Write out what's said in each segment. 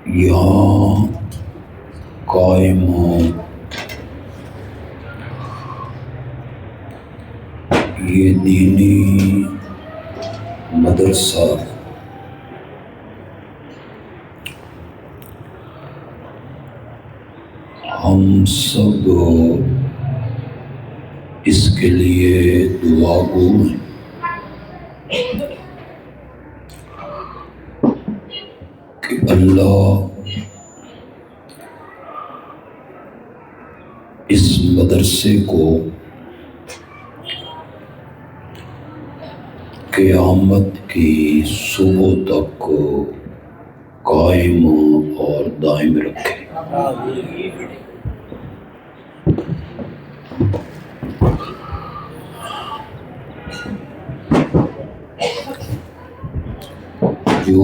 یہاں قائم ہوں، یہ دینی مدرسہ ہم سب اس کے لیے دعا گو ہیں کہ اللہ اس مدرسے کو قیامت کی صبح تک قائم اور دائم رکھے۔ جو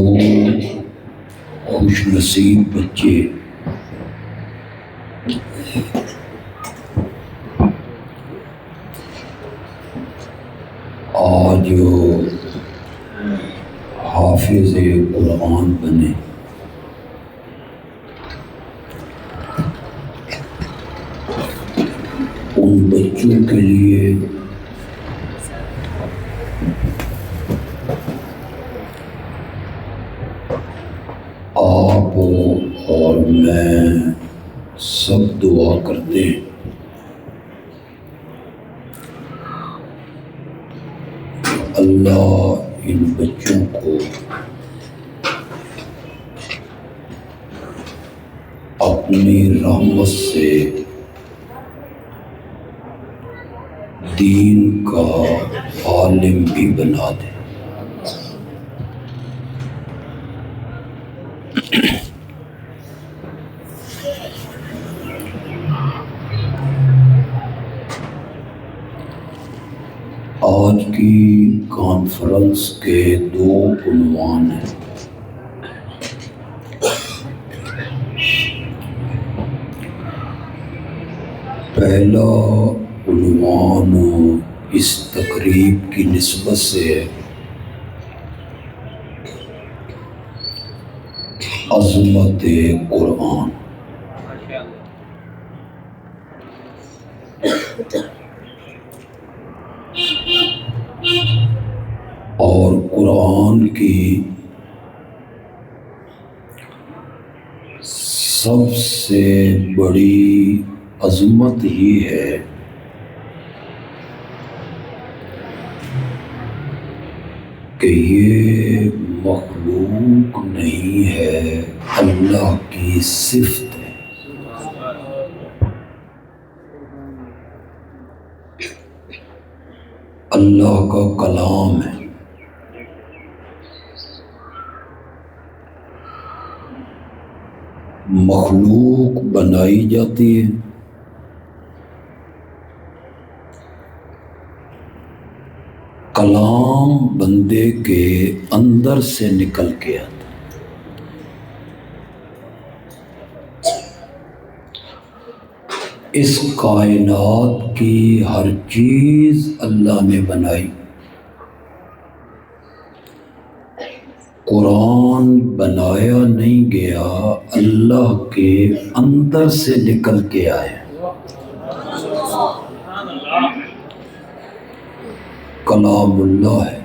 خوش نصیب بچے آج حافظ قرآن بنے، ان بچوں کے لیے آپ اور میں سب دعا کرتے ہیں اللہ ان بچوں کو اپنی رحمت سے دین کا عالم بھی بنا دے۔ آج کی کانفرنس کے دو عنوان ہیں۔ پہلا عنوان اس تقریب کی نسبت سے ہے عظمت قرآن۔ اور قرآن کی سب سے بڑی عظمت ہی ہے کہ یہ مخلوق نہیں ہے، اللہ کی صفت ہے۔ اللہ کا کلام ہے۔ مخلوق بنائی جاتی ہے، کلام بندے کے اندر سے نکل کے آتا۔ اس کائنات کی ہر چیز اللہ نے بنائی، قرآن بنایا نہیں گیا، اللہ کے اندر سے نکل کے آیا۔ کلام اللہ ہے۔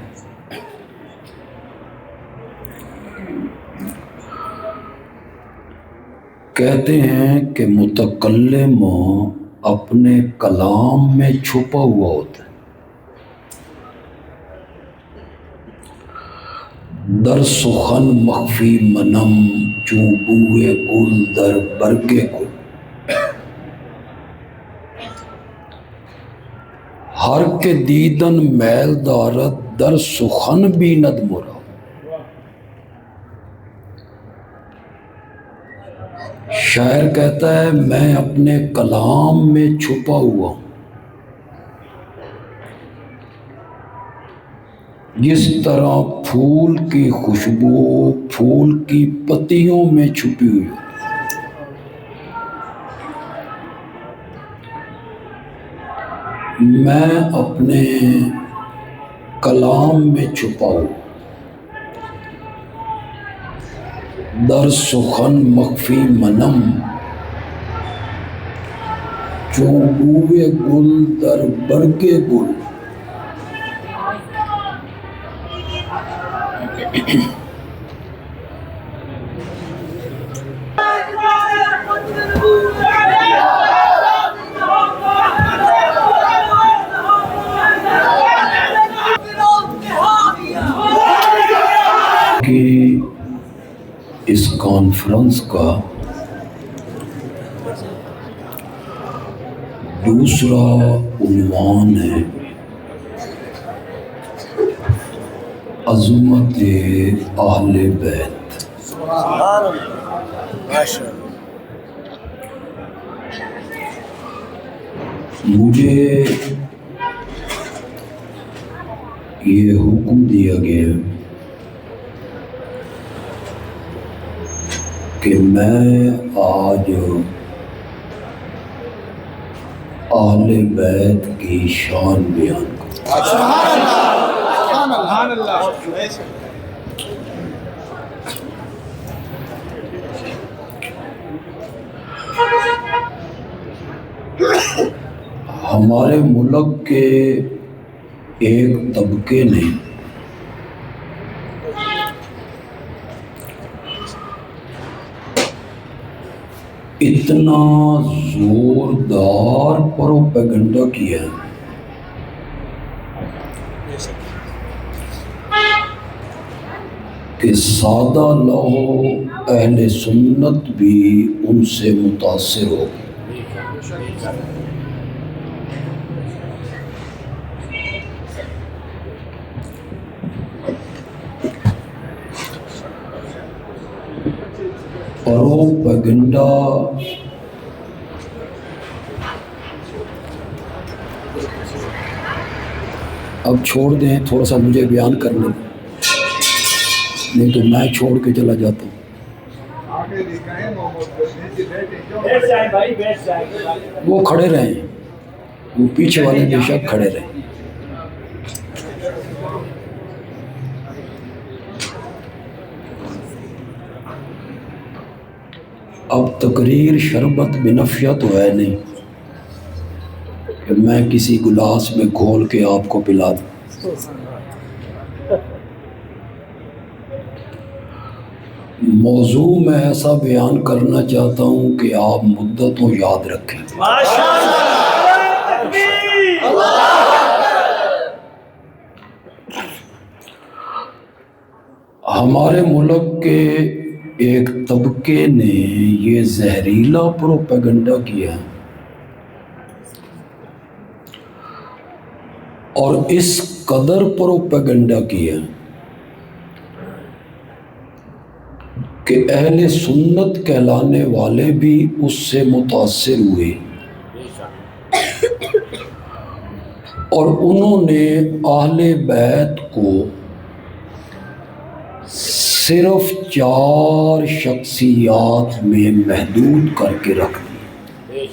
کہتے ہیں کہ متکلم اپنے کلام میں چھپا ہوا ہوتا ہے۔ در سخن مخفی منم چوں بوئے گل در برگ گل۔ ہر کے دیدن میل دارد در سخن بیند مرا۔ شاعر کہتا ہے میں اپنے کلام میں چھپا ہوا ہوں، جس طرح پھول کی خوشبو پھول کی پتیوں میں چھپی ہوئی ہو۔ میں اپنے کلام میں چھپا ہوں۔ در سخن مخفی منم، چون بوئے گل در برگ گل. کہ اس کانفرنس کا دوسرا عنوان ہے عظمت اہل بیت. مجھے یہ حکم دیا گیا کہ میں آج اہل بیت کی شان بیان کروں. ہمارے ملک کے ایک طبقے نے اتنا زوردار پروپیگنڈا کیا ہے کہ سادہ لوح اہل سنت بھی ان سے متاثر ہو گئی. پروپیگنڈا اب چھوڑ دیں، تھوڑا سا مجھے بیان کرنے دیں، نہیں تو میں چھوڑ کے چلا جاتا ہوں. وہ کھڑے رہیں، وہ پیچھے والے بے شک کھڑے رہیں. اب تقریر شربت بنفیہ تو ہے نہیں کہ میں کسی گلاس میں گھول کے آپ کو پلا دوں. موضوع میں ایسا بیان کرنا چاہتا ہوں کہ آپ مدتوں یاد رکھیں. ہمارے ملک کے ایک طبقے نے یہ زہریلا پروپیگنڈا کیا اور اس قدر پروپیگنڈا کیا کہ اہل سنت کہلانے والے بھی اس سے متاثر ہوئے اور انہوں نے اہل بیت کو صرف 4 شخصیات میں محدود کر کے رکھ دی.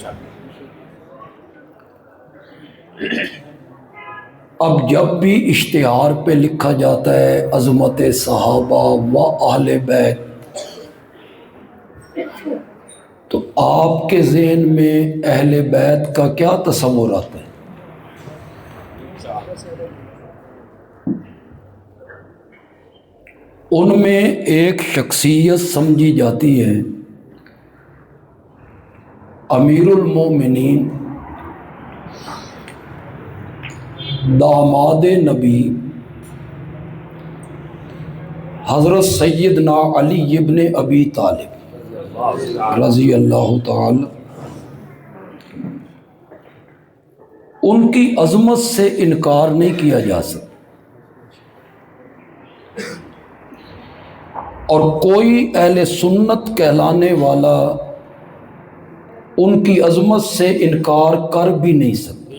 اب جب بھی اشتہار پہ لکھا جاتا ہے عظمت صحابہ و اہل بیت، تو آپ کے ذہن میں اہل بیت کا کیا تصور آتا ہے؟ ان میں ایک شخصیت سمجھی جاتی ہے امیر المومنین، داماد نبی حضرت سیدنا علی ابن ابی طالب رضی اللہ تعالی. ان کی عظمت سے انکار نہیں کیا جا سکتا، اور کوئی اہل سنت کہلانے والا ان کی عظمت سے انکار کر بھی نہیں سکتا.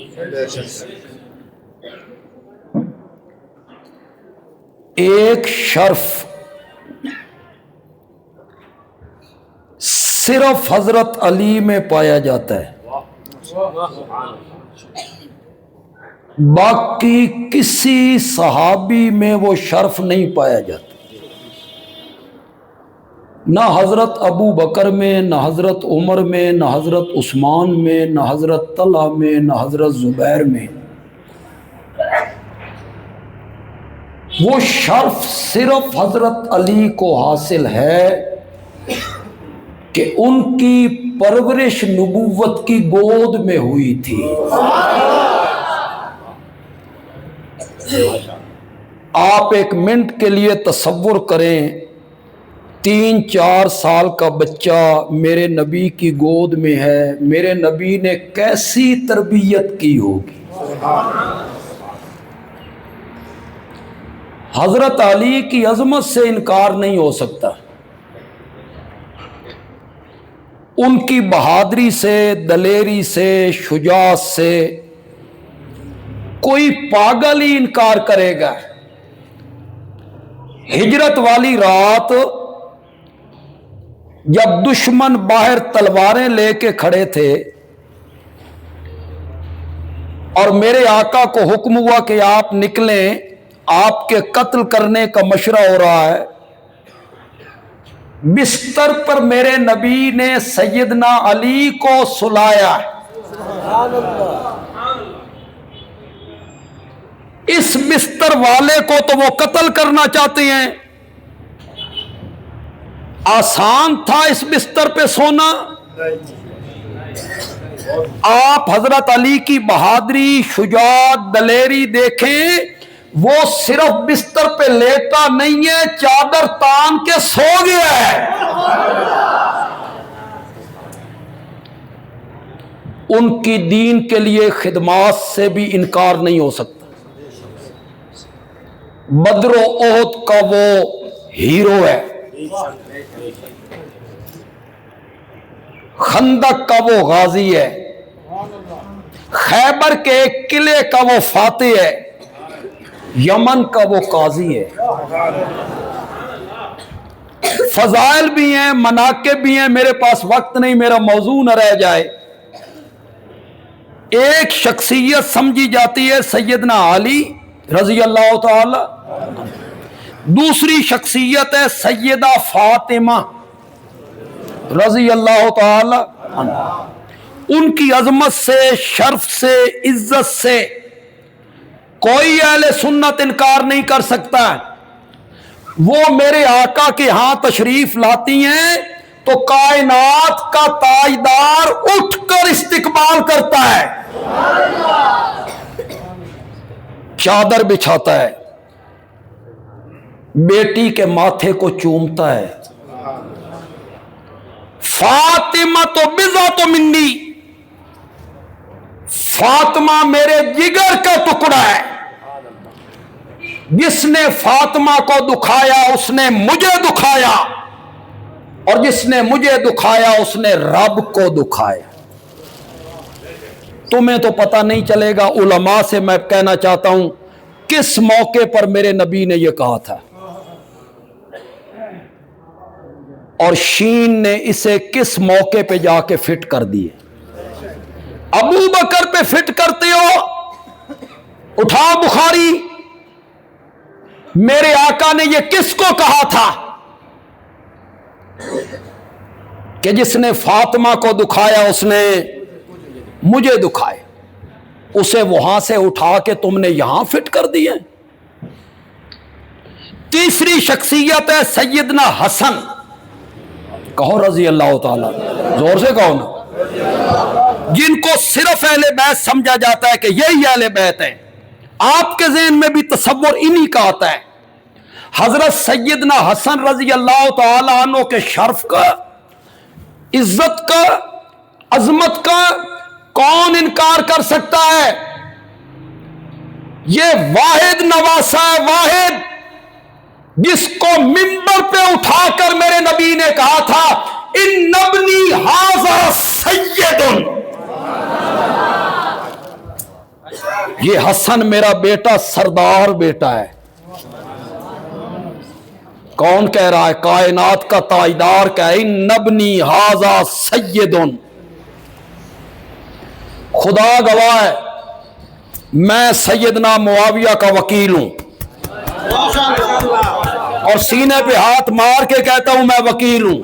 ایک شرف صرف حضرت علی میں پایا جاتا ہے، باقی کسی صحابی میں وہ شرف نہیں پایا جاتا. نہ حضرت ابو بکر میں، نہ حضرت عمر میں، نہ حضرت عثمان میں، نہ حضرت طلحہ میں، نہ حضرت زبیر میں۔ وہ شرف صرف حضرت علی کو حاصل ہے کہ ان کی پرورش نبوت کی گود میں ہوئی تھی۔ آپ ایک منٹ کے لیے تصور کریں، 3-4 سال کا بچہ میرے نبی کی گود میں ہے، میرے نبی نے کیسی تربیت کی ہوگی۔ حضرت علی کی عظمت سے انکار نہیں ہو سکتا، ان کی بہادری سے، دلیری سے، شجاعت سے کوئی پاگل ہی انکار کرے گا۔ ہجرت والی رات جب دشمن باہر تلواریں لے کے کھڑے تھے اور میرے آقا کو حکم ہوا کہ آپ نکلیں، آپ کے قتل کرنے کا مشورہ ہو رہا ہے، بستر پر میرے نبی نے سیدنا علی کو سلایا۔ اس بستر والے کو تو وہ قتل کرنا چاہتے ہیں، آسان تھا اس بستر پہ سونا؟ آپ حضرت علی کی بہادری، شجاعت، دلیری دیکھیں، وہ صرف بستر پہ لیٹا نہیں ہے، چادر تان کے سو گیا ہے۔ ان کی دین کے لیے خدمات سے بھی انکار نہیں ہو سکتا۔ بدر و احد کا وہ ہیرو ہے، خندق کا وہ غازی ہے، خیبر کے ایک قلعے کا وہ فاتح ہے، یمن کا وہ قاضی ہے۔ فضائل بھی ہیں، مناقب بھی ہیں، میرے پاس وقت نہیں، میرا موضوع نہ رہ جائے۔ ایک شخصیت سمجھی جاتی ہے سیدنا علی رضی اللہ تعالی، دوسری شخصیت ہے سیدہ فاطمہ رضی اللہ تعالی عنہ۔ ان کی عظمت سے، شرف سے، عزت سے کوئی اہل سنت انکار نہیں کر سکتا۔ وہ میرے آقا کے ہاں تشریف لاتی ہیں تو کائنات کا تاجدار اٹھ کر استقبال کرتا ہے، چادر بچھاتا ہے، بیٹی کے ماتھے کو چومتا ہے۔ فاطمہ تو بضعۃ منی، فاطمہ میرے جگر کا ٹکڑا ہے، جس نے فاطمہ کو دکھایا اس نے مجھے دکھایا، اور جس نے مجھے دکھایا اس نے رب کو دکھایا۔ تمہیں تو پتہ نہیں چلے گا، علماء سے میں کہنا چاہتا ہوں کس موقع پر میرے نبی نے یہ کہا تھا، اور شین نے اسے کس موقع پہ جا کے فٹ کر دیے۔ ابو بکر پہ فٹ کرتے ہو، اٹھا بخاری، میرے آقا نے یہ کس کو کہا تھا کہ جس نے فاطمہ کو دکھایا اس نے مجھے دکھائے، اسے وہاں سے اٹھا کے تم نے یہاں فٹ کر دیے۔ تیسری شخصیت ہے سیدنا حسن، کہو رضی اللہ تعالی، زور سے کہو نا، جن کو صرف اہل بیت سمجھا جاتا ہے کہ یہی اہل بیت ہیں، آپ کے ذہن میں بھی تصور انہی کا آتا ہے۔ حضرت سیدنا حسن رضی اللہ تعالی عنہ کے شرف کا، عزت کا، عظمت کا کون انکار کر سکتا ہے؟ یہ واحد نواسہ ہے، واحد، جس کو منبر پہ اٹھا کر میرے نبی نے کہا تھا ان ابنی ھذا سید، یہ حسن میرا بیٹا سردار بیٹا ہے۔ کون کہہ رہا ہے؟ کائنات کا تاجدار کہہ ہے ان ابنی ھذا سید۔ خدا گواہ ہے میں سیدنا معاویہ کا وکیل ہوں، اور سینے پہ ہاتھ مار کے کہتا ہوں میں وکیل ہوں۔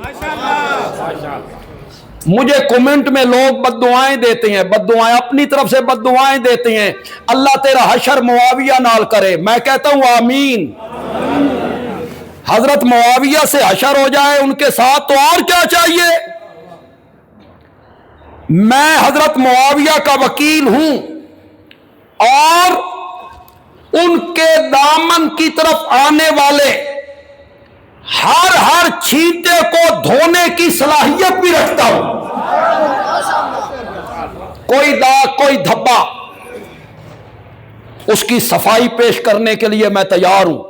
مجھے کمنٹ میں لوگ بد دعائیں دیتے ہیں، بد دعائیں اپنی طرف سے بد دعائیں دیتے ہیں، اللہ تیرا حشر معاویہ نال کرے، میں کہتا ہوں آمین۔ حضرت معاویہ سے حشر ہو جائے ان کے ساتھ تو اور کیا چاہیے۔ میں حضرت معاویہ کا وکیل ہوں اور ان کے دامن کی طرف آنے والے ہر چھینٹے کو دھونے کی صلاحیت بھی رکھتا ہوں۔ کوئی داغ کوئی دھبا اس کی صفائی پیش کرنے کے لیے میں تیار ہوں،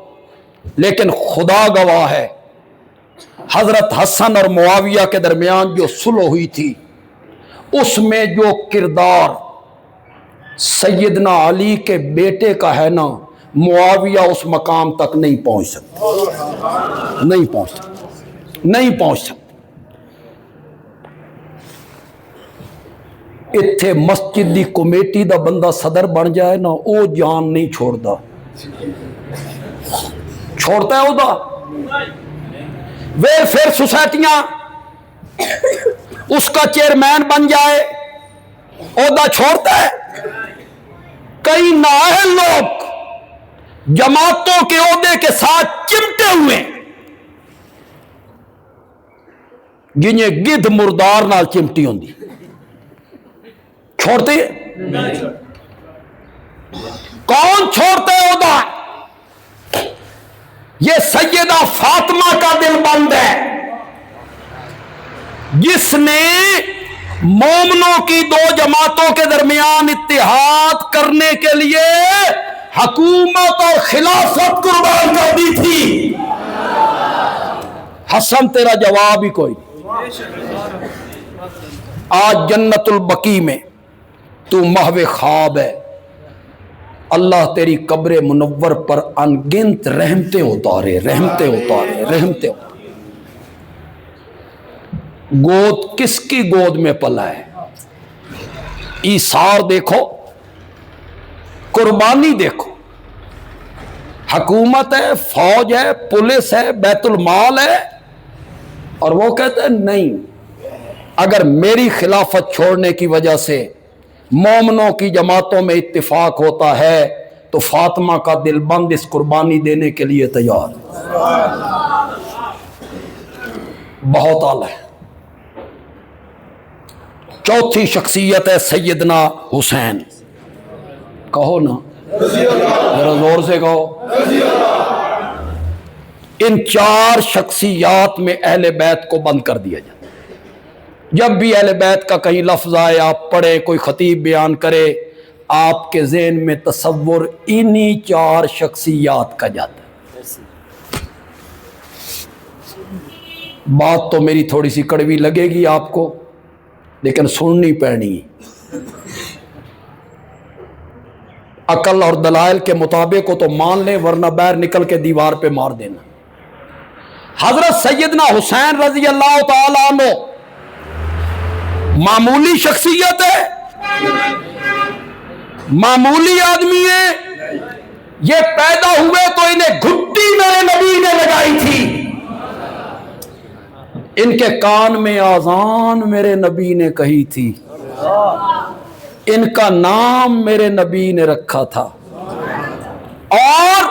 لیکن خدا گواہ ہے حضرت حسن اور معاویہ کے درمیان جو صلح ہوئی تھی اس میں جو کردار سیدنا علی کے بیٹے کا ہے نا، معاویہ اس مقام تک نہیں پہنچ سکتا، نہیں پہنچ سکتا۔ اتھے مسجد دی کمیٹی دا بندہ صدر بن جائے نا، او جان نہیں چھوڑتا ہے او دا۔ ویلفیئر سوسائٹیاں اس کا چیئرمین بن جائے، عہدہ چھوڑتا ہے۔ کئی نااہل لوگ جماعتوں کے عہدے کے ساتھ چمٹے ہوئے جنہیں گدھ مردار نال چمٹی ہوندی، چھوڑتے کون چھوڑتے عہدہ؟ یہ سیدہ فاطمہ کا دل بند ہے جس نے مومنوں کی دو جماعتوں کے درمیان اتحاد کرنے کے لیے حکومت اور خلافت قربان کر دی تھی۔ حسن تیرا جواب ہی کوئی نہیں۔ آج جنت البقیع میں تو محو خواب ہے، اللہ تیری قبر منور پر انگنت رحمتیں اتارے۔ گود کس کی گود میں پلا ہے؟ ایثار دیکھو، قربانی دیکھو، حکومت ہے، فوج ہے، پولیس ہے، بیت المال ہے، اور وہ کہتے ہیں نہیں، اگر میری خلافت چھوڑنے کی وجہ سے مومنوں کی جماعتوں میں اتفاق ہوتا ہے تو فاطمہ کا دل بند اس قربانی دینے کے لیے تیار ہے۔ بہت اعلی ہے۔ چوتھی شخصیت ہے سیدنا حسین۔ کہو نا ذرا زور سے کہو۔ ان چار شخصیات میں اہل بیت کو بند کر دیا جائے۔ جب بھی اہل بیت کا کہیں لفظ آئے، آپ پڑھے، کوئی خطیب بیان کرے، آپ کے ذہن میں تصور انہی چار شخصیات کا جاتا ہے۔ بات تو میری تھوڑی سی کڑوی لگے گی آپ کو، لیکن سننی پڑنی۔ عقل اور دلائل کے مطابق ہو تو مان لیں، ورنہ باہر نکل کے دیوار پہ مار دینا۔ حضرت سیدنا حسین رضی اللہ تعالی عنہ معمولی شخصیت ہے، معمولی آدمی ہے۔ یہ پیدا ہوئے تو انہیں گھٹی میرے نبی نے لگائی تھی، ان کے کان میں آذان میرے نبی نے کہی تھی، ان کا نام میرے نبی نے رکھا تھا، اور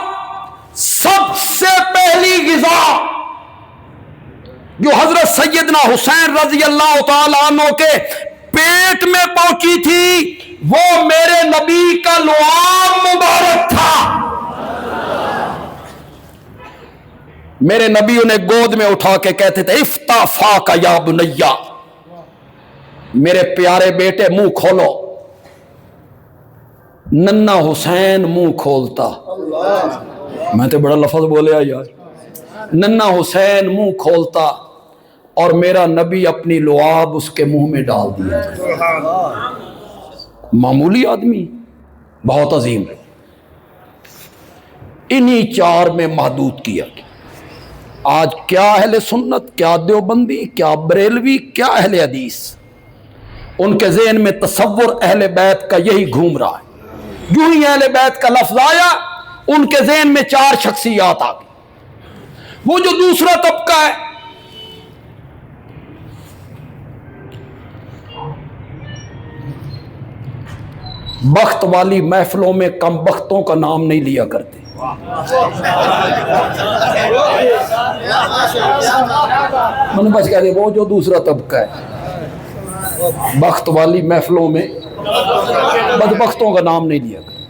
سب سے پہلی غذا جو حضرت سیدنا حسین رضی اللہ تعالیٰ عنہ کے پیٹ میں پہنچی تھی وہ میرے نبی کا لعاب مبارک تھا۔ میرے نبی انہیں گود میں اٹھا کے کہتے تھے افتح فاک یا بنیا، میرے پیارے بیٹے منہ کھولو۔ ننا حسین منہ کھولتا، میں تو بڑا لفظ بولے یار، ننا حسین منہ کھولتا اور میرا نبی اپنی لعاب اس کے منہ میں ڈال دیا۔ معمولی آدمی، بہت عظیم ہے۔ انہی چار میں محدود کیا گیا۔ آج کیا اہل سنت، کیا دیوبندی، کیا بریلوی، کیا اہل حدیث، ان کے ذہن میں تصور اہل بیت کا یہی گھوم رہا ہے۔ یوں ہی اہل بیت کا لفظ آیا، ان کے ذہن میں چار شخصیات آ گئی۔ وہ جو دوسرا طبقہ ہے، بخت والی محفلوں میں کم بختوں کا نام نہیں لیا کرتے. میں نے بس کہہ دیا وہ جو دوسرا طبقہ ہے، بخت والی محفلوں میں بدبختوں کا نام نہیں لیا کرتے.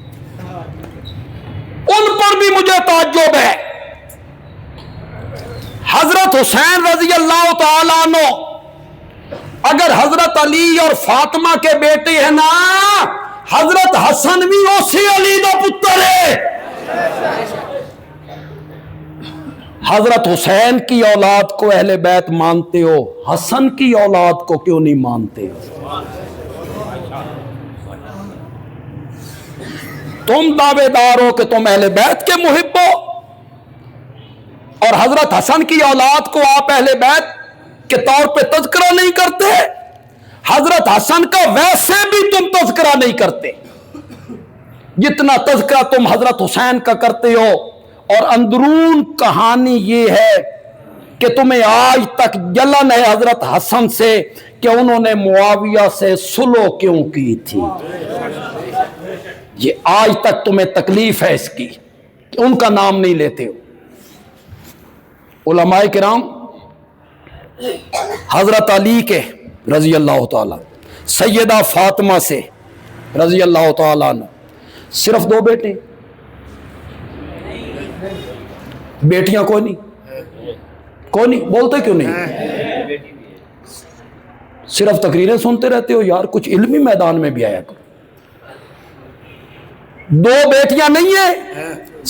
ان پر بھی مجھے تعجب ہے. حضرت حسین رضی اللہ تعالیٰ عنہ اگر حضرت علی اور فاطمہ کے بیٹے ہیں نا، حضرت حسن بھی اسی علی دا پتر ہے. حضرت حسین کی اولاد کو اہل بیت مانتے ہو، حسن کی اولاد کو کیوں نہیں مانتے ہو؟ تم دعوے دار ہو کہ تم اہل بیت کے محب ہو، اور حضرت حسن کی اولاد کو آپ اہل بیت کے طور پہ تذکرہ نہیں کرتے. حضرت حسن کا ویسے بھی تم تذکرہ نہیں کرتے جتنا تذکرہ تم حضرت حسین کا کرتے ہو. اور اندرون کہانی یہ ہے کہ تمہیں آج تک جلن ہے حضرت حسن سے کہ انہوں نے معاویہ سے صلح کیوں کی تھی. یہ آج تک تمہیں تکلیف ہے اس کی کہ ان کا نام نہیں لیتے ہو. علماء کرام حضرت علی کے رضی اللہ تعالیٰ، سیدہ فاطمہ سے رضی اللہ تعالیٰ عنہ صرف 2 بیٹے، بیٹیاں کوئی نہیں بولتے کیوں نہیں؟ صرف تقریریں سنتے رہتے ہو یار، کچھ علمی میدان میں بھی آیا کرو. 2 بیٹیاں نہیں ہیں،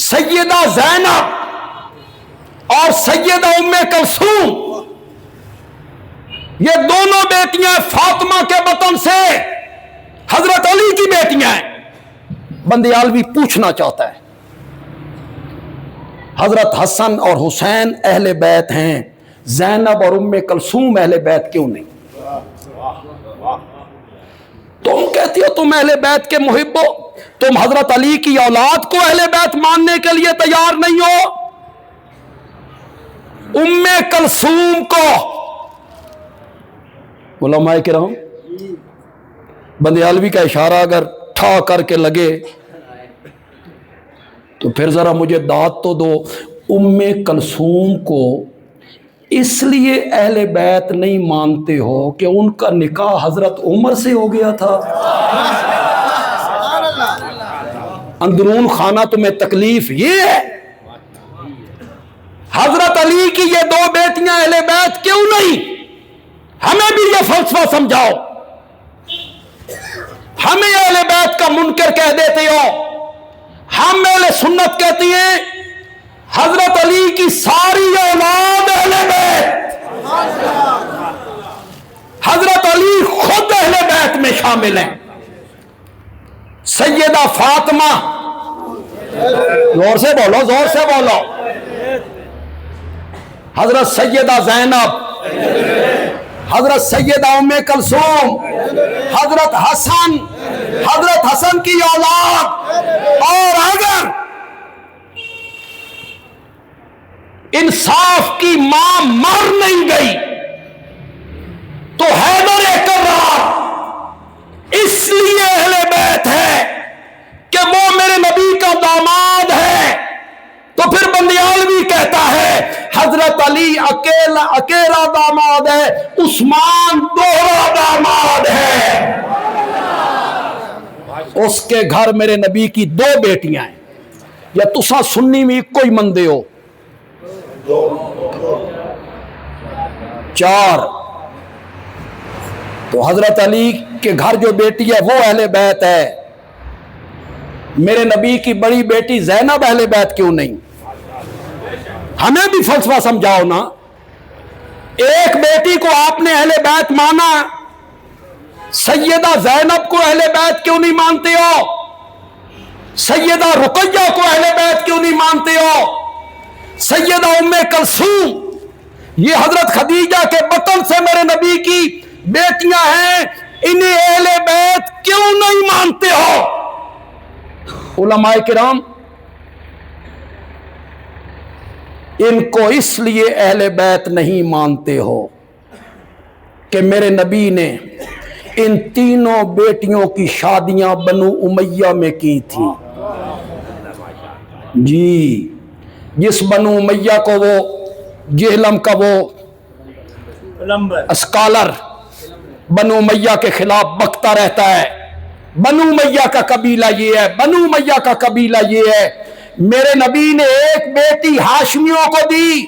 سیدہ زینب اور سیدہ ام کلثوم، یہ دونوں بیٹیاں فاطمہ کے بطن سے حضرت علی کی بیٹیاں ہیں. بندیالوی پوچھنا چاہتا ہے حضرت حسن اور حسین اہل بیت ہیں، زینب اور ام کلثوم اہل بیت کیوں نہیں؟ تم کہتی ہو تم اہل بیت کے محب ہو، تم حضرت علی کی اولاد کو اہل بیت ماننے کے لیے تیار نہیں ہو. ام کلثوم کو علماء کرام، بندیالوی کا اشارہ اگر ٹھا کر کے لگے تو پھر ذرا مجھے داد تو دو. ام کلثوم کو اس لیے اہل بیت نہیں مانتے ہو کہ ان کا نکاح حضرت عمر سے ہو گیا تھا. اندرون خانہ تمہیں تکلیف یہ ہے. حضرت علی کی یہ 2 بیٹیاں اہل بیت کیوں نہیں؟ ہمیں بھی یہ فلسفہ سمجھاؤ. ہمیں اہل بیت کا منکر کہہ دیتے ہو. ہم اہل سنت کہتی ہیں حضرت علی کی ساری اولاد اہل بیت، حضرت علی خود اہل بیت میں شامل ہیں. سیدہ فاطمہ، زور سے بولو زور سے بولو، حضرت سیدہ زینب، حضرت سیدہ ام کلثوم، حضرت حسن کی اولاد. اور اگر انصاف کی ماں مر نہیں گئی تو حیدر کرار اس لیے اہل بیت ہے کہ وہ میرے نبی کا داماد ہے. تو پھر بندیالوی کہتا ہے حضرت علی اکیلا داماد ہے، عثمان دوہرا داماد ہے. اس کے گھر میرے نبی کی 2 بیٹیاں ہیں. یا تساں سنی میں کوئی مندے ہو؟ 4. تو حضرت علی کے گھر جو بیٹی ہے وہ اہل بیت ہے. میرے نبی کی بڑی بیٹی زینب اہل بیت کیوں نہیں؟ ہمیں بھی فلسفہ سمجھاؤ نا. ایک بیٹی کو آپ نے اہل بیت مانا، سیدہ زینب کو اہل بیت کیوں نہیں مانتے ہو؟ سیدہ رقیہ کو اہل بیت کیوں نہیں مانتے ہو؟ سیدہ ام کلثوم، یہ حضرت خدیجہ کے بطن سے میرے نبی کی بیٹیاں ہیں، انہیں اہل بیت کیوں نہیں مانتے ہو؟ علماء کرام ان کو اس لیے اہل بیت نہیں مانتے ہو کہ میرے نبی نے ان تینوں بیٹیوں کی شادیاں بنو امیہ میں کی تھی. جی، جس بنو امیہ کو وہ جہلم کا وہ اسکالر بنو امیہ کے خلاف بکتا رہتا ہے، بنو امیہ کا قبیلہ یہ ہے، بنو امیہ کا قبیلہ یہ ہے. میرے نبی نے ایک بیٹی ہاشمیوں کو دی،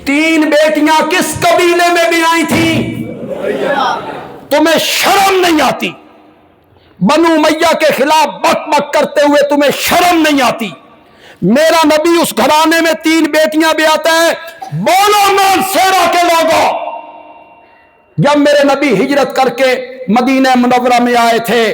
3 بیٹیاں کس قبیلے میں بھی آئی تھیں؟ تمہیں شرم نہیں آتی؟ بنو امیہ کے خلاف بک بک کرتے ہوئے تمہیں شرم نہیں آتی؟ میرا نبی اس گھرانے میں 3 بیٹیاں بھی آتا ہے. بولو مان سیرا کے لوگوں، جب میرے نبی ہجرت کر کے مدینہ منورہ میں آئے تھے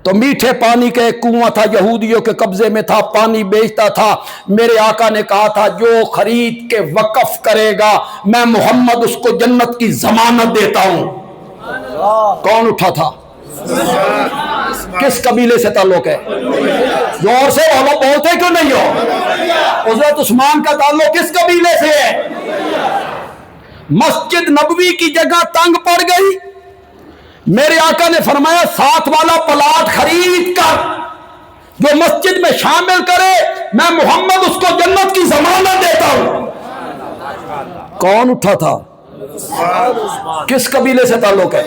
تو میٹھے پانی کا ایک کنواں تھا، یہودیوں کے قبضے میں تھا، پانی بیچتا تھا. میرے آقا نے کہا تھا جو خرید کے وقف کرے گا میں محمد اس کو جنت کی ضمانت دیتا ہوں. کون اٹھا تھا؟ کس قبیلے سے تعلق ہے؟ زور سے بولو، بولتے کیوں نہیں ہو؟ حضرت عثمان کا تعلق کس قبیلے سے ہے؟ مسجد نبوی کی جگہ تنگ پڑ گئی، میرے آقا نے فرمایا 7 والا پلاٹ خرید کر جو مسجد میں شامل کرے میں محمد اس کو جنت کی ضمانت دیتا ہوں. کون اٹھا تھا؟ کس قبیلے سے تعلق ہے؟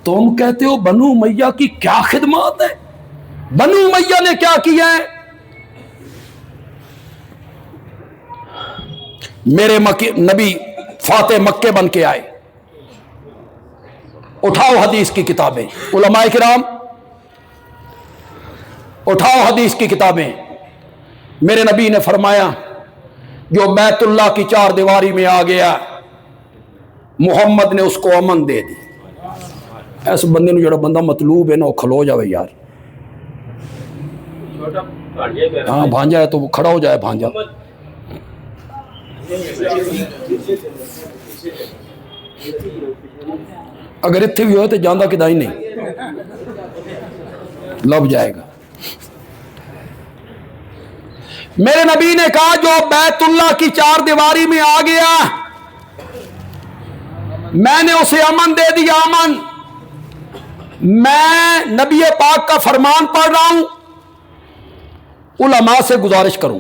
تم کہتے ہو بنو امیہ کی کیا خدمات ہے؟ بنو امیہ نے کیا کیا ہے؟ میرے نبی فاتح مکے بن کے آئے. اٹھاؤ حدیث کی کتابیں، علماء کرام اٹھاؤ حدیث کی کتابیں. میرے نبی نے فرمایا جو بیت اللہ کی 4 دیواری میں آ گیا محمد نے اس کو امن دے دی. ایسے بندے نے جڑا بندہ مطلوب ہے نا وہ کھلو جاوے یار. ہاں بھانجا ہے تو وہ کھڑا ہو جائے بھانجا. اگر اتنے بھی ہوئے تو جاندہ کدائی نہیں لب جائے گا. میرے نبی نے کہا جو بیت اللہ کی 4 دیواری میں آ گیا میں نے اسے امن دے دیا. امن میں نبی پاک کا فرمان پڑھ رہا ہوں. علماء سے گزارش کروں،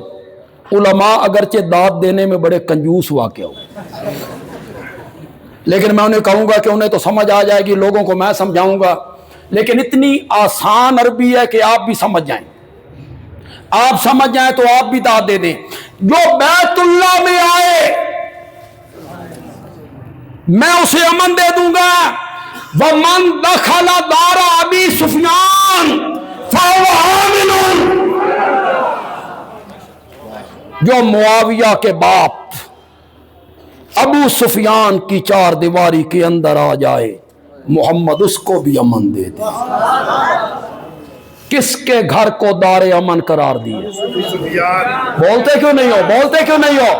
علماء اگرچہ داد دینے میں بڑے کنجوس واقع ہو لیکن میں انہیں کہوں گا کہ انہیں تو سمجھ آ جائے گی، لوگوں کو میں سمجھاؤں گا، لیکن اتنی آسان عربی ہے کہ آپ بھی سمجھ جائیں. آپ سمجھ جائیں تو آپ بھی داد دے دیں. جو بیت اللہ میں آئے میں اسے امن دے دوں گا. وَمَن دَخَلَ دَارَ أَبِي سُفْيَانَ فَهُوَ آمِنٌ. جو معاویہ کے باپ ابو سفیان کی 4 دیواری کے اندر آ جائے محمد اس کو بھی امن دے دے. کس کے گھر کو دار امن قرار دیے؟ بولتے کیوں نہیں ہو؟ بولتے کیوں نہیں ہو؟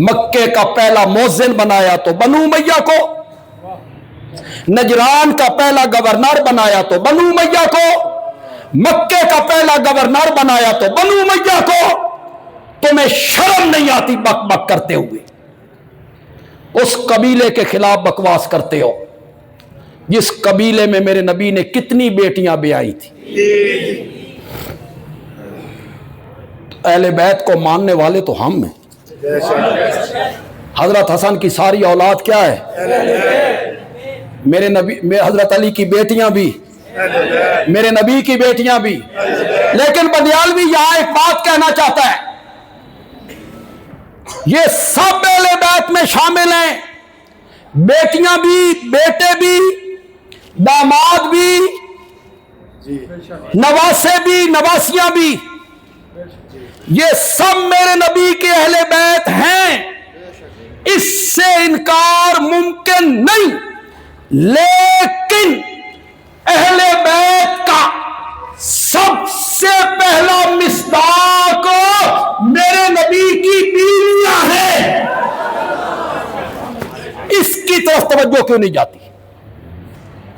مکے کا پہلا مؤذن بنایا تو بنو امیہ کو، نجران کا پہلا گورنر بنایا تو بنو امیہ کو، مکے کا پہلا گورنر بنایا تو بنو امیہ کو. تمہیں شرم نہیں آتی بک بک کرتے ہوئے؟ اس قبیلے کے خلاف بکواس کرتے ہو جس قبیلے میں میرے نبی نے کتنی بیٹیاں بیائی تھی. اہل بیت کو ماننے والے تو ہم ہیں. حضرت حسن کی ساری اولاد کیا ہے؟ میرے نبی، حضرت علی کی بیٹیاں بھی، میرے نبی کی بیٹیاں بھی. لیکن بدیالوی یہاں ایک بات کہنا چاہتا ہے، یہ سب اہل بیت میں شامل ہیں، بیٹیاں بھی، بیٹے بھی، داماد بھی، نواسے بھی، نواسیاں بھی، یہ سب میرے نبی کے اہل بیت ہیں. اس سے انکار ممکن نہیں. لیکن اہل بیت کا سب سے پہلا مصداق میرے نبی کی بیویاں ہیں. اس کی طرف توجہ کیوں نہیں جاتی؟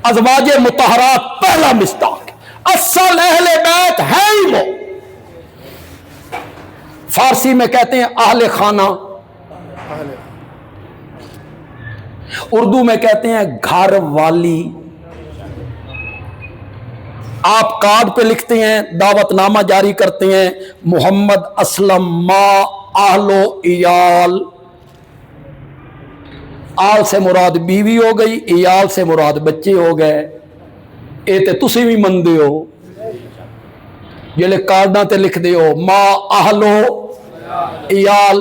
ازواج مطہرات پہلا مصداق، اصل اہل بیت ہے ہی وہ۔ فارسی میں کہتے ہیں اہل خانہ، اردو میں کہتے ہیں گھر والی۔ آپ کارڈ پہ لکھتے ہیں، دعوت نامہ جاری کرتے ہیں، محمد اسلم ما اہل و عیال۔ آل سے مراد بیوی ہو گئی، عیال سے مراد بچے ہو گئے۔ اے تے تسی بھی مندے ہو جلے کارڈاں تے لکھ دے ہو ما اہل و عیال۔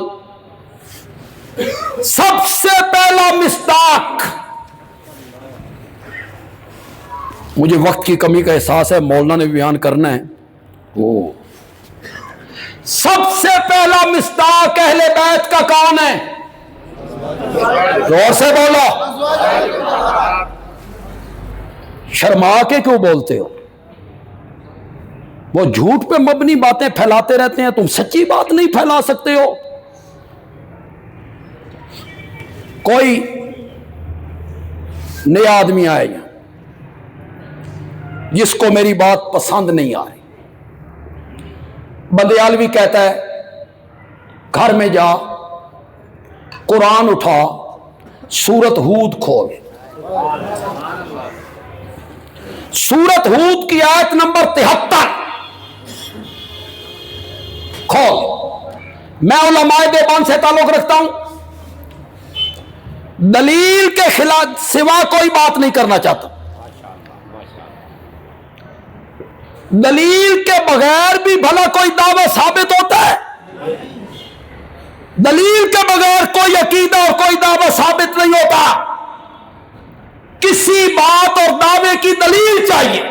سب سے پہلا مصداق، مجھے وقت کی کمی کا احساس ہے، مولانا نے بیان کرنا ہے۔ سب سے پہلا مصداق اہل بیت کا کون ہے؟ زور سے بولو، شرما کے کیوں بولتے ہو؟ وہ جھوٹ پہ مبنی باتیں پھیلاتے رہتے ہیں، تم سچی بات نہیں پھیلا سکتے ہو۔ کوئی نیا آدمی آئے گا جس کو میری بات پسند نہیں آ رہی، بندیالوی کہتا ہے گھر میں جا، قرآن اٹھا، سورت ہود کھول، سورت ہود کی آیت نمبر 73 کھول۔ میں علماء دیوبند سے تعلق رکھتا ہوں، دلیل کے خلاف سوا کوئی بات نہیں کرنا چاہتا، دلیل کے بغیر بھی بھلا کوئی دعویٰ ثابت ہوتا ہے؟ دلیل کے بغیر کوئی عقیدہ اور کوئی دعویٰ ثابت نہیں ہوتا۔ کسی بات اور دعوے کی دلیل چاہیے۔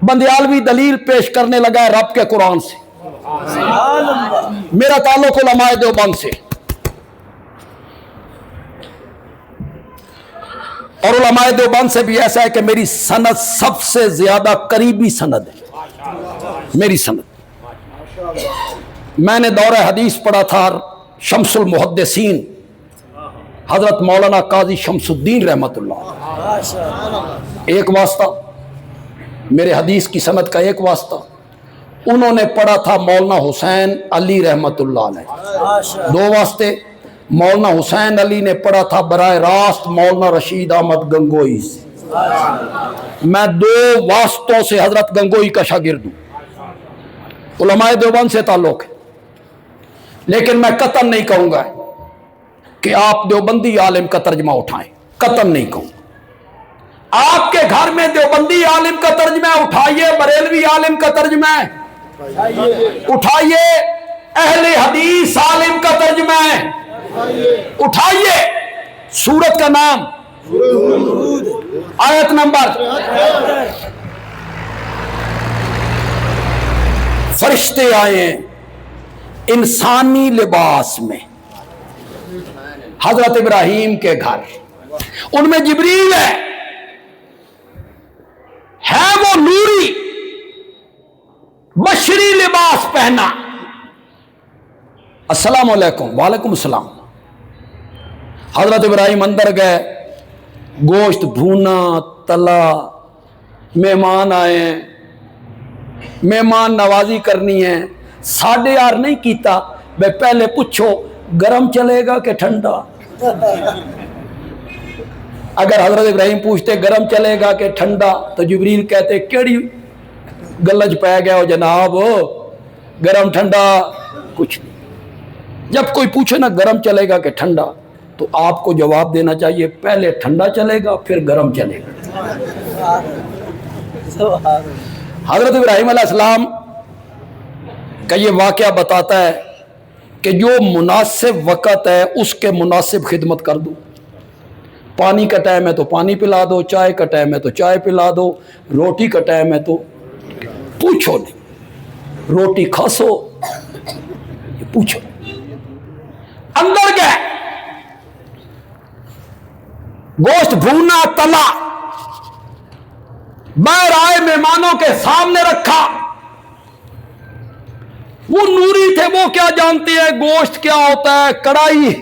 بندیالوی دلیل پیش کرنے لگا ہے رب کے قرآن سے۔ میرا تعلق علماء دیوبند سے، اور علماء دیوبند سے بھی ایسا ہے کہ میری سند سب سے زیادہ قریبی سند ہے میری سند۔ میں نے دورہ حدیث پڑھا تھا شمس المحدثین حضرت مولانا قاضی شمس الدین رحمت اللہ، ایک واسطہ میرے حدیث کی سند کا، ایک واسطہ انہوں نے پڑھا تھا مولانا حسین علی رحمت اللہ علیہ، دو واسطے۔ مولانا حسین علی نے پڑھا تھا براہ راست مولانا رشید احمد گنگوئی سے، میں دو واسطوں سے حضرت گنگوئی کا شاگرد ہوں، علماء دیوبند سے تعلق ہے۔ لیکن میں قطعاً نہیں کہوں گا کہ آپ دیوبندی عالم کا ترجمہ اٹھائیں، قطعاً نہیں کہوں گا۔ آپ کے گھر میں دیوبندی عالم کا ترجمہ اٹھائیے، بریلوی عالم کا ترجمہ اٹھائیے، اہل حدیث عالم کا ترجمہ اٹھائیے۔ سورت کا نام، آیت نمبر، فرشتے آئے ہیں انسانی لباس میں حضرت ابراہیم کے گھر، ان میں جبریل ہے وہ نوری بشری لباس پہنا۔ السلام علیکم، وعلیکم السلام۔ حضرت ابراہیم اندر گئے، گوشت بھونا تلا، مہمان آئے ہیں، مہمان نوازی کرنی ہے، 8:30 نہیں کیتا، بے پہلے پوچھو گرم چلے گا کہ ٹھنڈا؟ اگر حضرت ابراہیم پوچھتے گرم چلے گا کہ ٹھنڈا تو جبریل کہتے کیڑی گلج پہ گیا ہو جناب، گرم ٹھنڈا کچھ نہیں۔ جب کوئی پوچھے نا گرم چلے گا کہ ٹھنڈا تو آپ کو جواب دینا چاہیے پہلے ٹھنڈا چلے گا پھر گرم چلے گا۔ حضرت ابراہیم علیہ السلام کا یہ واقعہ بتاتا ہے کہ جو مناسب وقت ہے اس کے مناسب خدمت کر دو۔ پانی کا ٹائم ہے تو پانی پلا دو، چائے کا ٹائم ہے تو چائے پلا دو، روٹی کا ٹائم ہے تو پوچھو نہیں، روٹی کھاسو، یہ پوچھو۔ اندر گئے، گوشت بھونا تلا، باہر آئے مہمانوں کے سامنے رکھا۔ وہ نوری تھے، وہ کیا جانتے ہیں گوشت کیا ہوتا ہے، کڑائی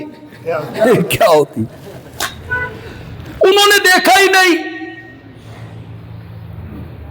کیا ہوتی، انہوں نے دیکھا ہی نہیں۔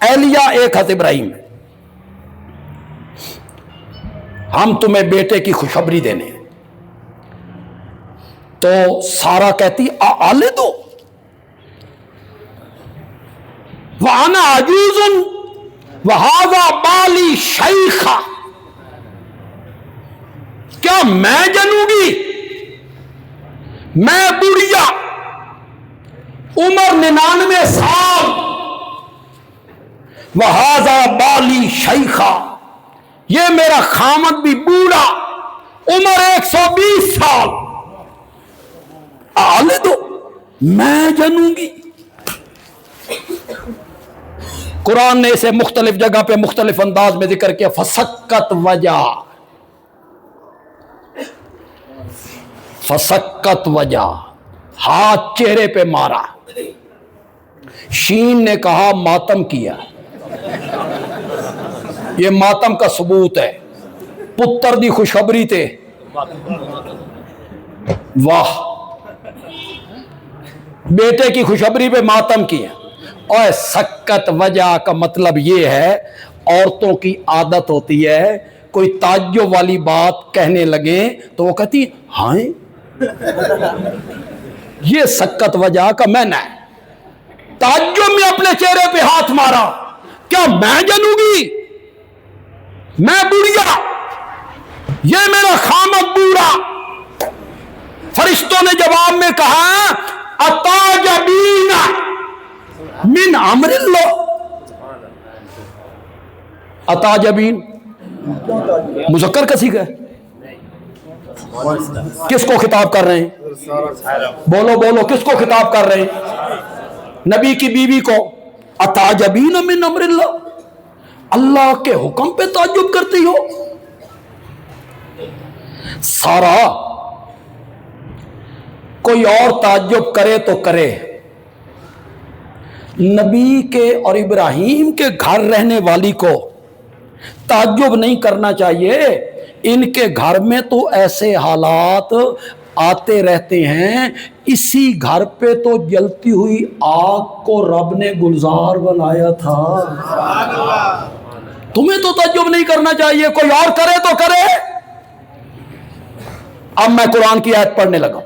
اہلیہ ایک حضرت ابراہیم ہے، ہم تمہیں بیٹے کی خوشخبری دینے ہیں۔ تو سارا کہتی آلے دو وَأَنَا عَجُوزٌ وَهَذَا بَالِي شَيْخًا، کیا میں جنوں گی؟ میں بڑھیا، عمر 99 سال، وَهَذَا بَالِي شَيْخًا، یہ میرا خامد بھی بوڑھا، عمر 120 سال، آلے دو میں جنوں گی۔ قرآن نے اسے مختلف جگہ پہ مختلف انداز میں ذکر کیا، فسکت وجہ، فسکت وجہ، ہاتھ چہرے پہ مارا۔ شین نے کہا ماتم کیا، یہ ماتم کا ثبوت ہے، پتر دی خوشخبری تے، واہ، بیٹے کی خوشخبری پہ ماتم کیا۔ اور سکت وجہ کا مطلب یہ ہے، عورتوں کی عادت ہوتی ہے کوئی تعجب والی بات کہنے لگے تو وہ کہتی ہاں، یہ سکت وجہ کا معنی ہے، تعجب میں اپنے چہرے پہ ہاتھ مارا، کیا میں جنوں گی؟ میں بڑھیا، یہ میرا خامد بوڑھا۔ فرشتوں نے جواب میں کہا اتعجبین من امر اللہ، اتعجبین مذکر کا صیغہ ہے، کس کو خطاب کر رہے ہیں؟ بولو بولو، کس کو خطاب کر رہے ہیں؟ نبی کی بیوی کو۔ اتعجبین من امر اللہ، اللہ کے حکم پہ تعجب کرتی ہو؟ سارا کوئی اور تعجب کرے تو کرے، نبی کے اور ابراہیم کے گھر رہنے والی کو تعجب نہیں کرنا چاہیے، ان کے گھر میں تو ایسے حالات آتے رہتے ہیں، اسی گھر پہ تو جلتی ہوئی آگ کو رب نے گلزار بنایا تھا۔ تمہیں تو تعجب نہیں کرنا چاہیے، کوئی اور کرے تو کرے۔ اب میں قرآن کی آیت پڑھنے لگا،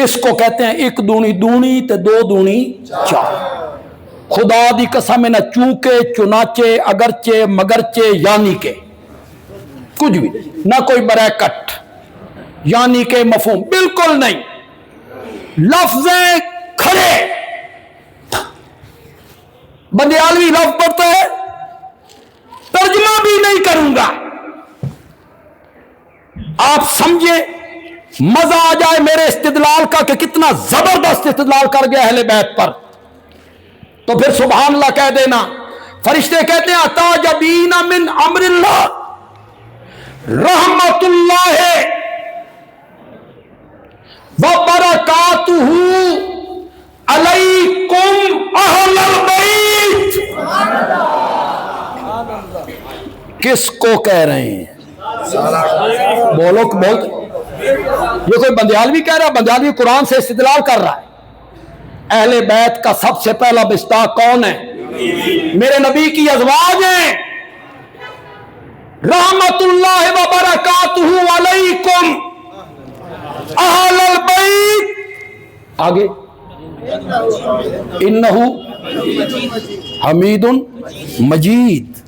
اس کو کہتے ہیں ایک دونی دونی تے دو دونی چار۔ خدا دی قسم نہ چونکے چنانچے اگرچہ مگرچہ یعنی کہ، کچھ بھی نہ کوئی بریکٹ یعنی کہ مفہوم، بالکل نہیں، لفظیں کھڑے۔ بندیالوی لفظ پڑھتا ہے، ترجمہ بھی نہیں کروں گا، آپ سمجھے، مزہ آ جائے میرے استدلال کا کہ کتنا زبردست استدلال کر گیا اہل بیت پر، تو پھر سبحان اللہ کہہ دینا۔ فرشتے کہتے ہیں اتعجبین من امر اللہ، رحمت اللہ وبرکاتہ علیکم اہل البیت۔ کس کو کہہ رہے ہیں؟ بولو بولتے، یہ کوئی بندیالوی کہہ رہا ہے؟ بندیالوی قرآن سے استدلال کر رہا ہے۔ اہل بیت کا سب سے پہلا مصداق کون ہے؟ میرے نبی کی ازواج ہیں، رحمت اللہ وبرکاتہ علیکم اہل البیت۔ آگے انہ حمید مجید۔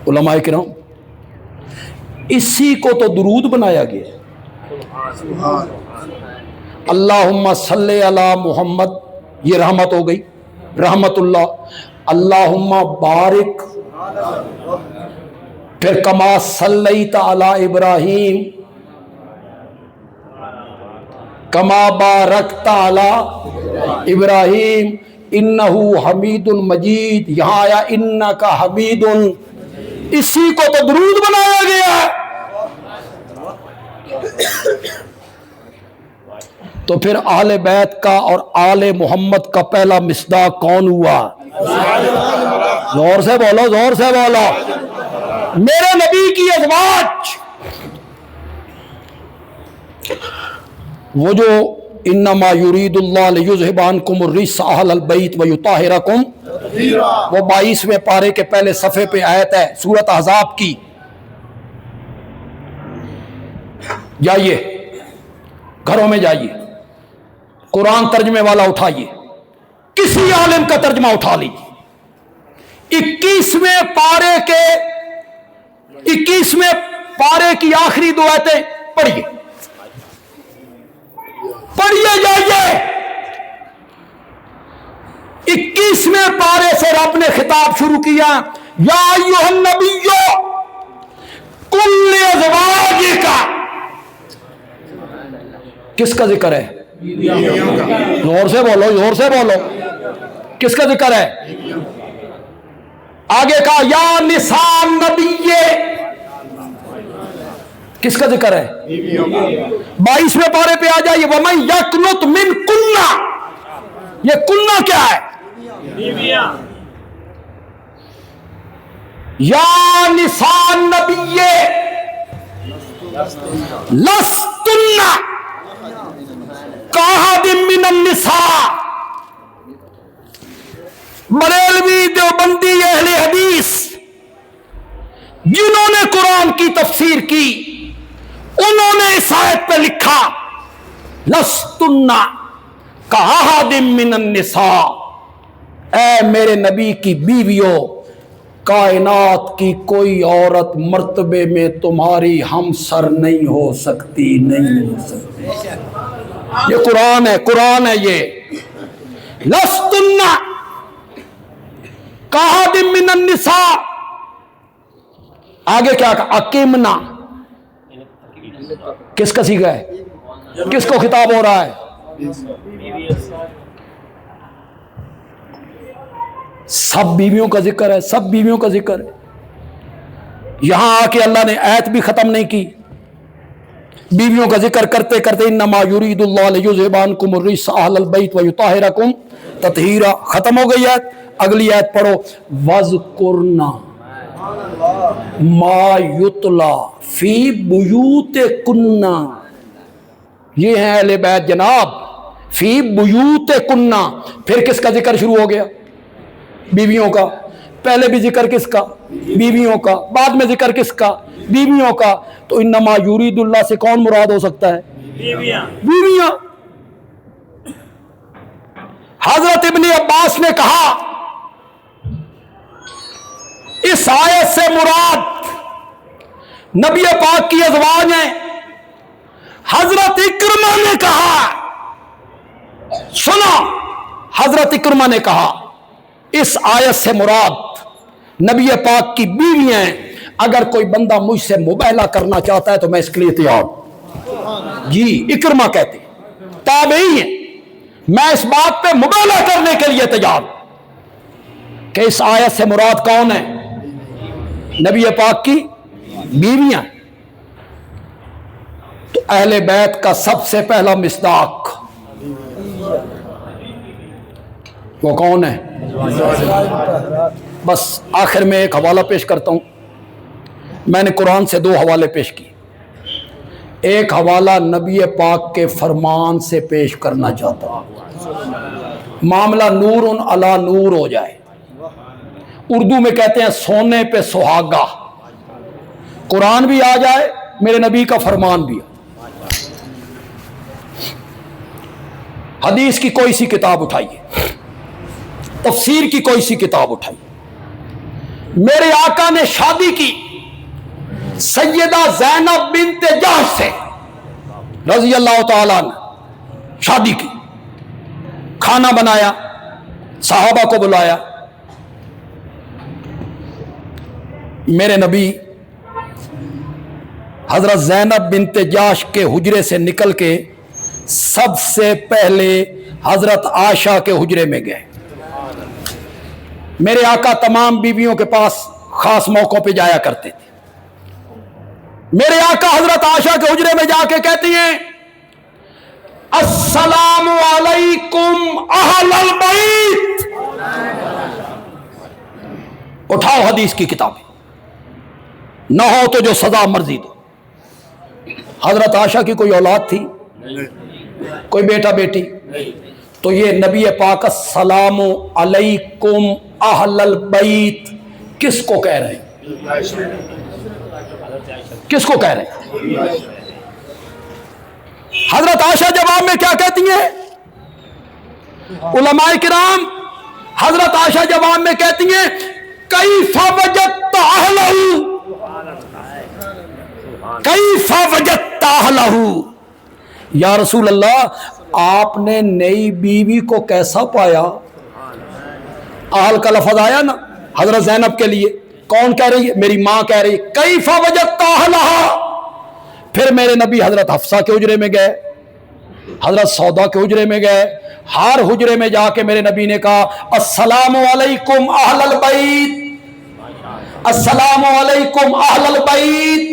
علماء کرام، اسی کو تو درود بنایا گیا، اللہم صلی علی محمد، یہ رحمت ہو گئی، رحمت اللہ، اللہم بارک، پھر کما صلیت علی ابراہیم کما بارکت علی ابراہیم انہو حمید مجید، یہاں آیا انکا حمید، اسی کو تو درود بنایا گیا ہے۔ تو پھر اہل بیت کا اور آل محمد کا پہلا مصداق کون ہوا؟ زور سے بولو، زور سے بولو، میرے نبی کی ازواج۔ وہ جو انما یرید اللہ لیذھب عنکم الرجس اہل البیت ویطہرکم، وہ 22ویں پارے کے پہلے صفحے پہ آیت ہے سورۃ احزاب کی. جائیے گھروں میں جائیے، قرآن ترجمے والا اٹھائیے، کسی عالم کا ترجمہ اٹھا لیجیے، 21ویں پارے کی آخری دو آیتیں پڑھیے جائیے. 21ویں پارے سے رب نے خطاب شروع کیا، یا ایھا النبی قل لازواجک. کس کا ذکر ہے؟ زور سے بولو. کس کا ذکر ہے؟ آگے کہا یا نساء النبی، کس کا ذکر ہے؟ 22ویں پارے پہ آ جائیے، وَمَن یقنط منکن، یہ کنہ کیا ہے؟ یا نساء النبی لستن کاحد من النساء. بریلوی دیوبندی اہل حدیث جنہوں نے قرآن کی تفسیر کی، انہوں نے اس آیت پہ لکھا لستن کاحد من النساء، اے میرے نبی کی بیویوں، کائنات کی کوئی عورت مرتبے میں تمہاری ہمسر نہیں ہو سکتی. یہ قرآن ہے یہ. لستن کاحد من النساء. آگے کیا کہا؟ اقیمنا. کس کا صیغہ ہے؟ کس کو خطاب ہو رہا ہے؟ سب بیویوں کا ذکر ہے. یہاں آ کے اللہ نے آیت بھی ختم نہیں کی، بیویوں کا ذکر کرتے کرتے انما یرید اللہ لیذھب عنکم الرجس اہل البیت ویطہرکم تطہیرا، ختم ہو گئی آیت. اگلی آیت پڑھو، وَاذْكُرْنَ مَا يُتْلَى فِي بُيُوتِكُنَّ. یہ ہیں اہل بیت جناب. فی بیوتکن، پھر کس کا ذکر شروع ہو گیا؟ بیویوں کا. پہلے بھی ذکر کس کا؟ بیویوں کا. بعد میں ذکر کس کا؟ بیویوں کا. تو انما یرید اللہ سے کون مراد ہو سکتا ہے؟ بیویاں. حضرت ابن عباس نے کہا اس آیت سے مراد نبی پاک کی ازواج ہیں. حضرت اکرمہ نے کہا، سنا، حضرت اکرمہ نے کہا اس آیت سے مراد نبی پاک کی بیویاں ہیں. اگر کوئی بندہ مجھ سے مباہلہ کرنا چاہتا ہے تو میں اس کے لیے تیار ہوں. جی اکرمہ کہتے ہیں، تابعی ہیں، میں اس بات پہ مباہلہ کرنے کے لیے تیار ہوں کہ اس آیت سے مراد کون ہے؟ نبی پاک کی بیویاں. تو اہل بیت کا سب سے پہلا مصداق وہ کون ہے؟ بس آخر میں ایک حوالہ پیش کرتا ہوں. میں نے قرآن سے 2 حوالے پیش کیے. ایک حوالہ نبی پاک کے فرمان سے پیش کرنا چاہتا ہوں، معاملہ نور علی نور ہو جائے. اردو میں کہتے ہیں سونے پہ سہاگا. قرآن بھی آ جائے، میرے نبی کا فرمان بھی آ. حدیث کی کوئی سی کتاب اٹھائیے، تفسیر کی کوئی سی کتاب اٹھائیے. میرے آقا نے شادی کی سیدہ زینب بنت جحش سے رضی اللہ تعالیٰ عنہ، شادی کی، کھانا بنایا، صحابہ کو بلایا. میرے نبی حضرت زینب بنت جحش کے حجرے سے نکل کے سب سے پہلے حضرت عائشہ کے حجرے میں گئے. میرے آقا تمام بیویوں کے پاس خاص موقعوں پہ جایا کرتے تھے. میرے آقا حضرت عائشہ کے حجرے میں جا کے کہتی ہیں السلام علیکم اہل البیت. اٹھاؤ حدیث کی کتابیں، نہ ہو تو جو سزا مرضی دو. حضرت عائشہ کی کوئی اولاد تھی؟ کوئی بیٹا بیٹی؟ تو یہ نبی پاک السلام علیکم اہل البیت کس کو کہہ رہے ہیں؟ کس کو کہہ رہے ہیں؟ حضرت عائشہ جواب میں کیا کہتی ہیں؟ علماء کرام حضرت عائشہ جواب میں کہتی ہیں کیف وجدت اہلہ، کیف وجدت اہلہ، یا رسول اللہ آپ نے نئی بیوی کو کیسا پایا؟ اہل کا لفظ آیا نا حضرت زینب کے لیے، کون کہہ رہی ہے؟ میری ماں کہہ رہی ہے کیف وجدت اہلہ۔ پھر میرے نبی حضرت حفصہ کے حجرے میں گئے، حضرت سودا کے حجرے میں گئے، ہر حجرے میں جا کے میرے نبی نے کہا السلام علیکم اہل البیت، السلام علیکم اہل البیت۔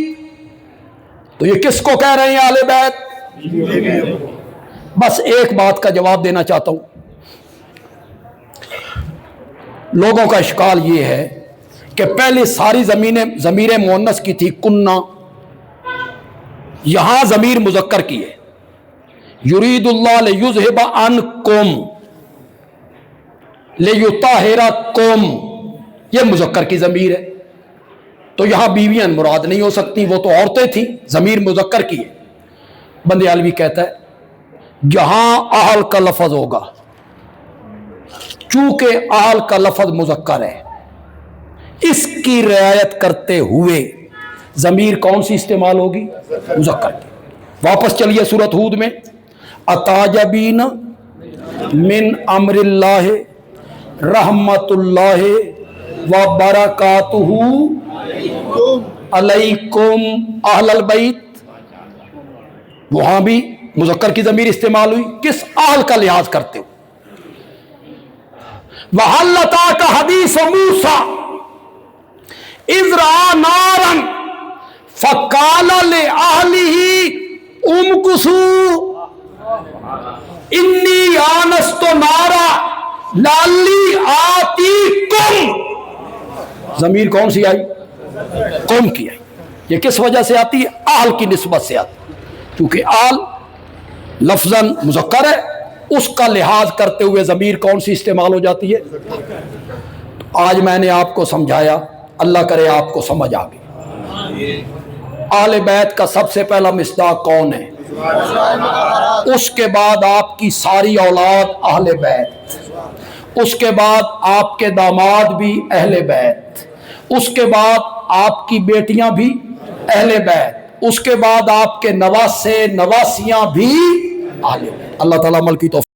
تو یہ کس کو کہہ رہے ہیں اہل بیت؟ بس ایک بات کا جواب دینا چاہتا ہوں، لوگوں کا اشکال یہ ہے کہ پہلے ساری ضمیر مؤنث کی تھی کننا، یہاں ضمیر مذکر کی ہے، یرید اللہ لیذہب عنکم لیطہرکم، یہ مذکر کی ضمیر ہے، تو یہاں بیویاں مراد نہیں ہو سکتی، وہ تو عورتیں تھیں، ضمیر مذکر کی ہے۔ بند علوی کہتا ہے جہاں اہل کا لفظ ہوگا، چونکہ اہل کا لفظ مذکر ہے، اس کی رعایت کرتے ہوئے ضمیر کون سی استعمال ہوگی؟ مذکر کی۔ واپس چلیے سورۃ ہود میں، اتعجبین من امر اللہ رحمت اللہ وبرکاتہ علیکم اہل البیت، وہاں بھی مذکر کی ضمیر استعمال ہوئی، کس اہل کا لحاظ کرتے ہو؟ وَهَلْ أَتَاكَ حَدِيثُ مُوسَىٰ إِذْ رَأَىٰ نَارًا فَقَالَ لِأَهْلِهِ امْكُثُوا إِنِّي آنَسْتُ نَارًا لَعَلِّي آتِيكُمْ، ضمیر کون سی آئی؟ قوم کی آئی۔ یہ کس وجہ سے آتی ہے؟ اہل کی نسبت سے آتی، کیونکہ آل لفظاً مذکر ہے، اس کا لحاظ کرتے ہوئے ضمیر کون سی استعمال ہو جاتی ہے؟ آج میں نے آپ کو سمجھایا، اللہ کرے آپ کو سمجھ آ گئی۔ اہل بیت کا سب سے پہلا مصداق کون ہے؟ اس کے بعد آپ کی ساری اولاد اہل بیت، اس کے بعد آپ کے داماد بھی اہل بیت، اس کے بعد آپ کی بیٹیاں بھی اہل بیت، اس کے بعد آپ کے نواسے نواسیاں بھی اہل بیت۔ اللہ تعالیٰ عمل کی توفیق